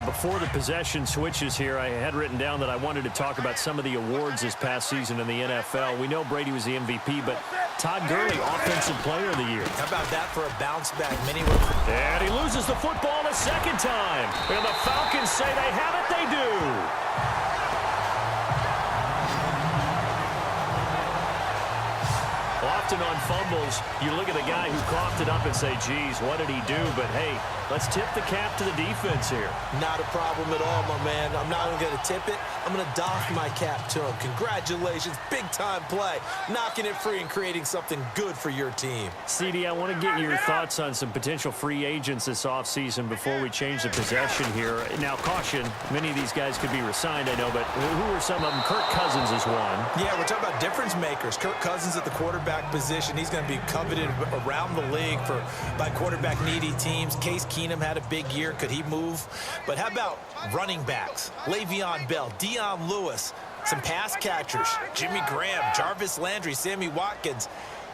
Before the possession switches here, I had written down that I wanted to talk about some of the awards this past season in the NFL. We know Brady was the MVP, but Todd Gurley, Offensive Player of the Year. How about that for a bounce back? And he loses the football a second time. And the Falcons say they have it. They do. Often on fumbles, you look at the guy who coughed it up and say, geez, what did he do? But, hey, let's tip the cap to the defense here. Not a problem at all, my man. I'm not even going to tip it. I'm going to doff my cap to him. Congratulations. Big-time play. Knocking it free and creating something good for your team. CD, I want to get your thoughts on some potential free agents this offseason before we change the possession here. Now, caution, many of these guys could be re-signed, I know, but who are some of them? Kirk Cousins is one. Yeah, we're talking about difference makers. Kirk Cousins at the quarterback position. He's going to be coveted around the league by quarterback-needy teams. Case Keenum had a big year. Could he move? But how about running backs? Le'Veon Bell, Dion Lewis, some pass catchers, Jimmy Graham, Jarvis Landry, Sammy Watkins.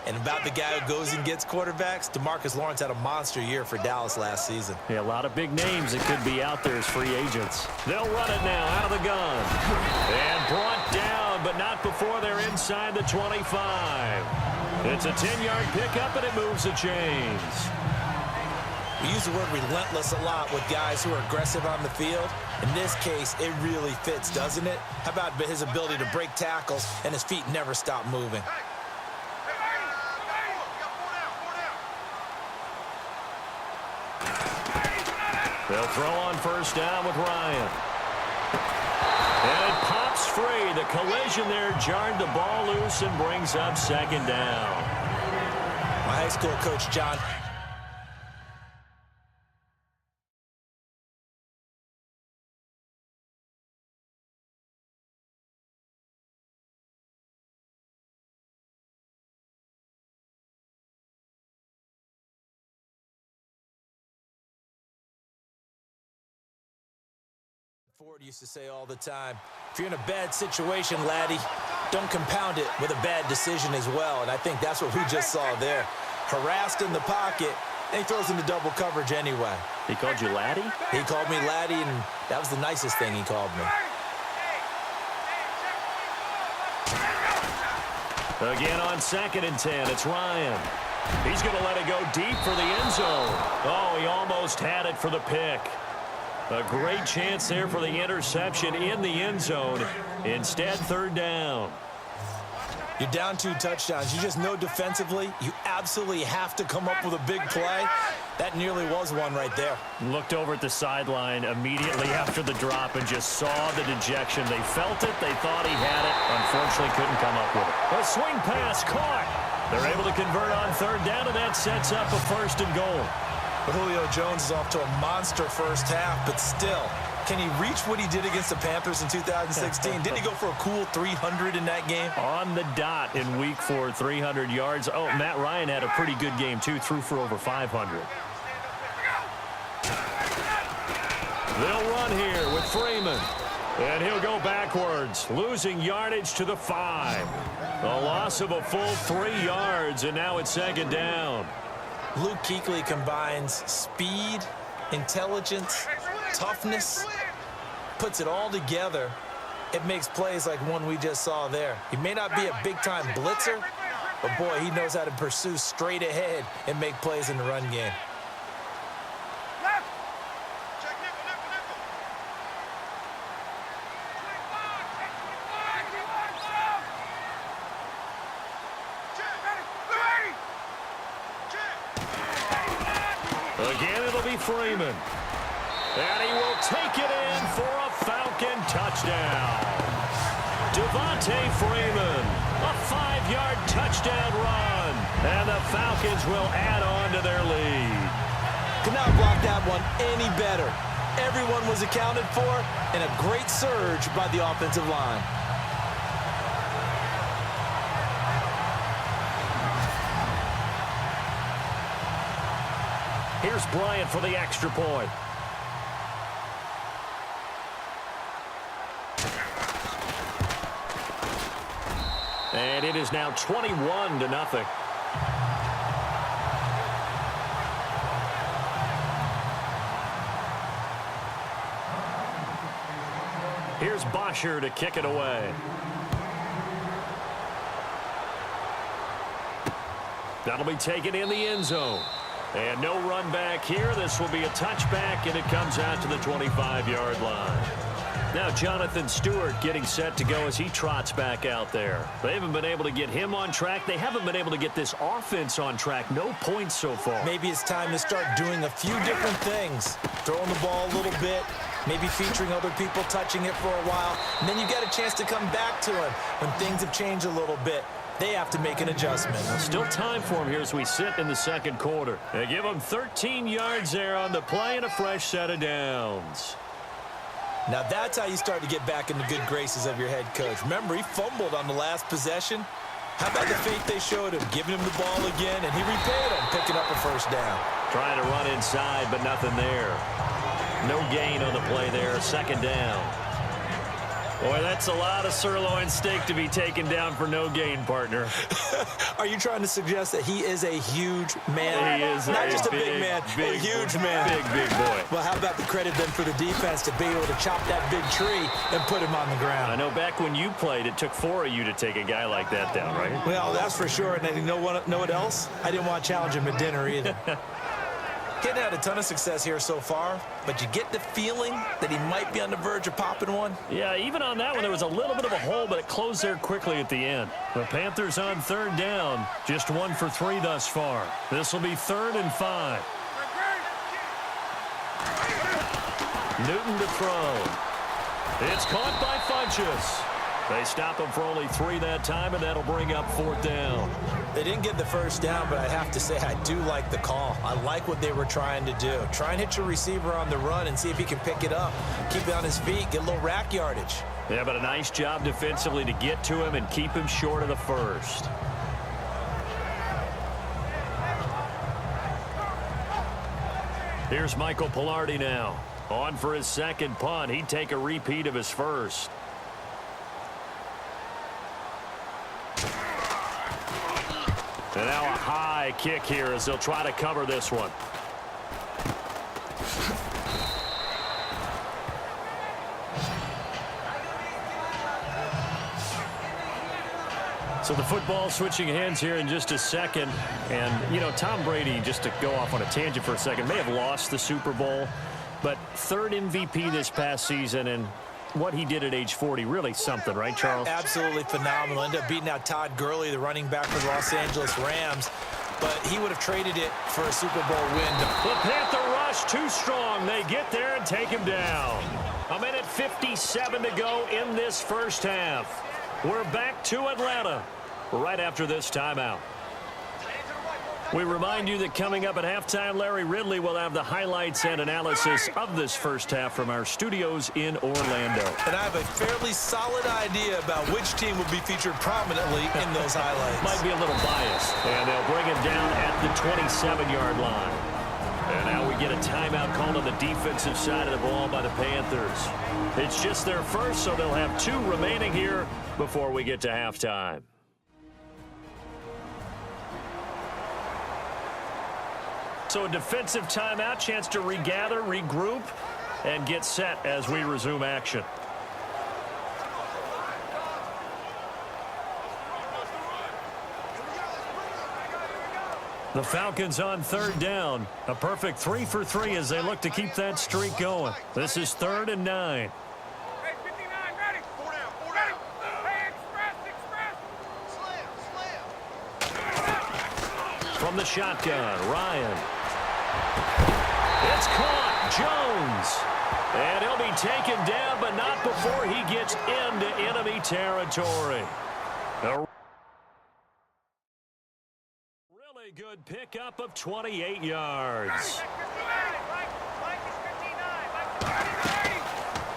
And about the guy who goes and gets quarterbacks, DeMarcus Lawrence had a monster year for Dallas last season. Yeah, a lot of big names that could be out there as free agents. They'll run it now out of the gun. And brought down, but not before they're inside the 25. It's a 10-yard pickup, and it moves the chains. We use the word relentless a lot with guys who are aggressive on the field. In this case, it really fits, doesn't it? How about his ability to break tackles and his feet never stop moving? They'll throw on first down with Ryan. And it pops free. The collision there jarred the ball loose and brings up second down. My high school coach, John. Ford used to say all the time, if you're in a bad situation, laddie, don't compound it with a bad decision as well. And I think that's what we just saw there. Harassed in the pocket, and he throws into double coverage anyway. He called you laddie? He called me laddie, and that was the nicest thing he called me. Again on 2nd and 10, it's Ryan. He's going to let it go deep for the end zone. Oh, he almost had it for the pick. A great chance there for the interception in the end zone. Instead, third down. You're down 2 touchdowns. You just know defensively you absolutely have to come up with a big play. That nearly was one right there. Looked over at the sideline immediately after the drop and just saw the dejection. They felt it. They thought he had it. Unfortunately, couldn't come up with it. A swing pass caught. They're able to convert on third down, and that sets up a 1st and goal. But Julio Jones is off to a monster first half, but still, can he reach what he did against the Panthers in 2016? Didn't he go for a cool 300 in that game? On the dot in week 4, 300 yards. Oh, Matt Ryan had a pretty good game, too. Threw for over 500. They'll run here with Freeman. And he'll go backwards, losing yardage to the 5. A loss of a full 3 yards, and now it's 2nd down. Luke Kuechly combines speed, intelligence, toughness, puts it all together. It makes plays like one we just saw there. He may not be a big-time blitzer, but, boy, he knows how to pursue straight ahead and make plays in the run game. Again, it'll be Freeman. And he will take it in for a Falcon touchdown. Devontae Freeman, a 5-yard touchdown run. And the Falcons will add on to their lead. Could not block that one any better. Everyone was accounted for, and a great surge by the offensive line. Here's Bryant for the extra point. And it is now 21-0. Here's Bosher to kick it away. That'll be taken in the end zone. And no run back here. This will be a touchback, and it comes out to the 25-yard line. Now Jonathan Stewart getting set to go as he trots back out there. They haven't been able to get him on track. They haven't been able to get this offense on track. No points so far. Maybe it's time to start doing a few different things. Throwing the ball a little bit, maybe featuring other people touching it for a while, and then you get a chance to come back to him when things have changed a little bit. They have to make an adjustment. Still time for him here as we sit in the second quarter. They give him 13 yards there on the play and a fresh set of downs. Now that's how you start to get back in the good graces of your head coach. Remember, he fumbled on the last possession. How about the faith they showed him, giving him the ball again, and he repaid him, picking up a first down. Trying to run inside, but nothing there. No gain on the play there, second down. Boy, that's a lot of sirloin steak to be taken down for no gain, partner. Are you trying to suggest that he is a huge man? He is not just a big man, a huge man. Big boy. Well, how about the credit then for the defense to be able to chop that big tree and put him on the ground? I know back when you played, it took 4 of you to take a guy like that down, right? Well, that's for sure. And you know what else? I didn't want to challenge him at dinner either. Getting had a ton of success here so far, but you get the feeling that he might be on the verge of popping one. Yeah, even on that one, there was a little bit of a hole, but it closed there quickly at the end. The Panthers on third down, just 1 for 3 thus far. This will be 3rd and 5. Newton to throw. It's caught by Funchess. They stop him for only 3 that time, and that'll bring up 4th down. They didn't get the first down, but I have to say I do like the call. I like what they were trying to do. Try and hit your receiver on the run and see if he can pick it up. Keep it on his feet, get a little rack yardage. Yeah, but a nice job defensively to get to him and keep him short of the first. Here's Michael Pilardi now. On for his second punt. He'd take a repeat of his first. And now a high kick here as they'll try to cover this one. So the football switching hands here in just a second. And, you know, Tom Brady, just to go off on a tangent for a second, may have lost the Super Bowl, but 3rd MVP this past season, and what he did at age 40, really something, right, Charles? Absolutely phenomenal. Ended up beating out Todd Gurley, the running back for the Los Angeles Rams, but he would have traded it for a Super Bowl win. The Panther rush too strong. They get there and take him down. 1:57 to go in this first half. We're back to Atlanta right after this timeout. We remind you that coming up at halftime, Larry Ridley will have the highlights and analysis of this first half from our studios in Orlando. And I have a fairly solid idea about which team will be featured prominently in those highlights. Might be a little biased. And they'll bring him down at the 27-yard line. And now we get a timeout called on the defensive side of the ball by the Panthers. It's just their first, so they'll have 2 remaining here before we get to halftime. So a defensive timeout, chance to regather, regroup, and get set as we resume action. The Falcons on third down. A perfect 3 for 3 as they look to keep that streak going. This is 3rd and 9. From the shotgun, Ryan. It's caught, Jones. And he'll be taken down, but not before he gets into enemy territory. A really good pickup of 28 yards.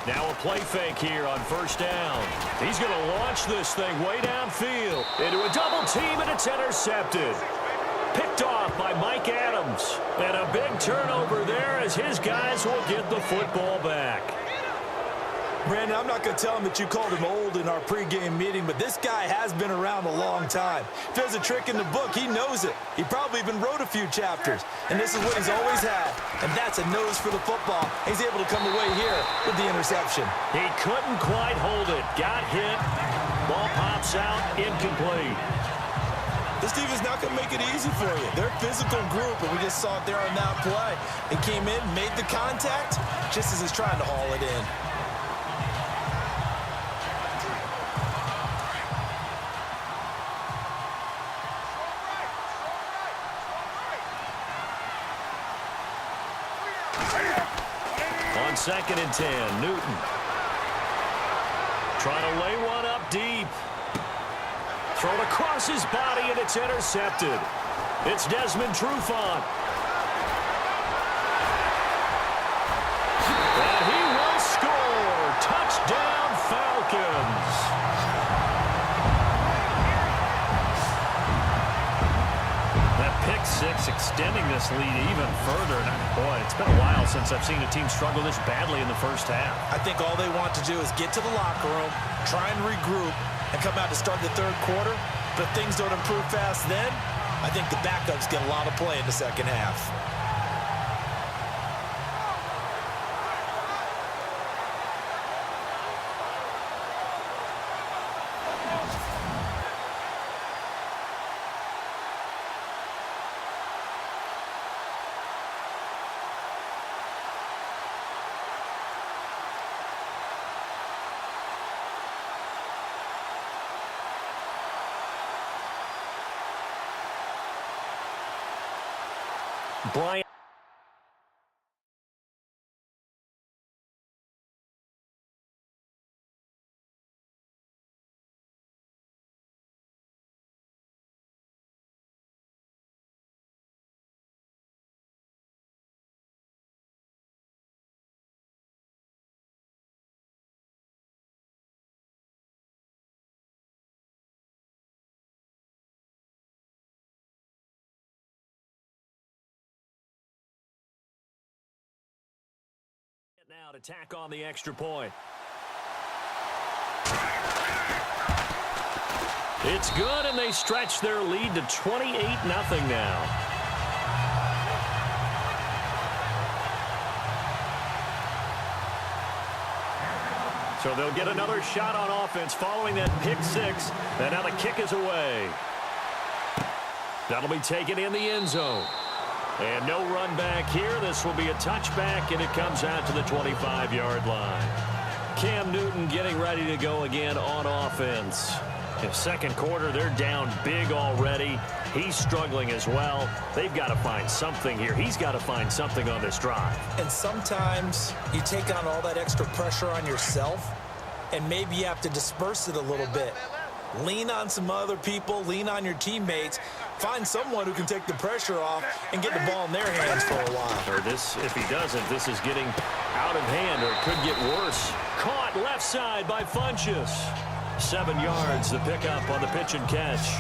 Now a play fake here on first down. He's going to launch this thing way downfield into a double team, and it's intercepted. Picked off by Mike Adams. And a big turnover there as his guys will get the football back. Brandon, I'm not going to tell him that you called him old in our pregame meeting, but this guy has been around a long time. If there's a trick in the book, he knows it. He probably even wrote a few chapters, and this is what he's always had, and that's a nose for the football. He's able to come away here with the interception. He couldn't quite hold it. Got hit. Ball pops out. Incomplete. This defense is not going to make it easy for you. They're a physical group, and we just saw it there on that play. They came in, made the contact, just as he's trying to haul it in. On 2nd and 10, Newton. Trying to lay one up deep. Thrown across his body, and it's intercepted. It's Desmond Trufant. And he will score. Touchdown, Falcons. That pick six extending this lead even further. Boy, it's been a while since I've seen a team struggle this badly in the first half. I think all they want to do is get to the locker room, try and regroup, and come out to start the third quarter. But if things don't improve fast then, I think the backups get a lot of play in the second half. Bryant. Now to tack on the extra point. It's good, and they stretch their lead to 28-0 now. So they'll get another shot on offense following that pick six. And now the kick is away. That'll be taken in the end zone. And no run back here. This will be a touchback, and it comes out to the 25-yard line. Cam Newton getting ready to go again on offense. In second quarter, they're down big already. He's struggling as well. They've got to find something here. He's got to find something on this drive. And sometimes you take on all that extra pressure on yourself, and maybe you have to disperse it a little bit. Lean on some other people, lean on your teammates, find someone who can take the pressure off and get the ball in their hands for a while. Or this, if he doesn't, this is getting out of hand, or it could get worse. Caught left side by Funchess. 7 yards, the pickup on the pitch and catch.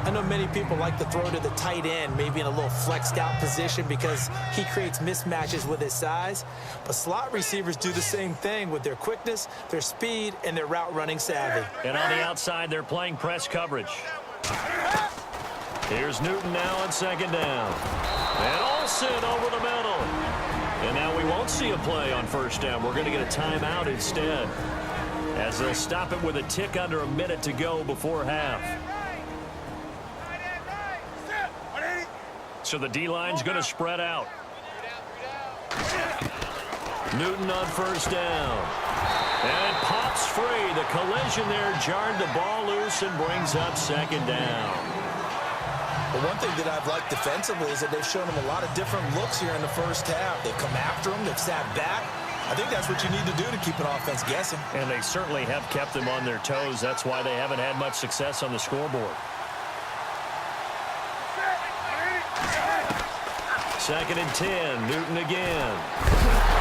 I know many people like to throw to the tight end, maybe in a little flexed out position because he creates mismatches with his size. But slot receivers do the same thing with their quickness, their speed, and their route running savvy. And on the outside, they're playing press coverage. Here's Newton now on second down. And Olsen over the middle. And now we won't see a play on first down. We're going to get a timeout instead, as they'll stop it with a tick under a minute to go before half. So the D-line's going to spread out. Newton on first down. And it pops free. The collision there jarred the ball loose and brings up second down. But one thing that I've liked defensively is that they've shown him a lot of different looks here in the first half. They've come after him. They've sat back. I think that's what you need to do to keep an offense guessing. And they certainly have kept them on their toes. That's why they haven't had much success on the scoreboard. Second and 10, Newton again.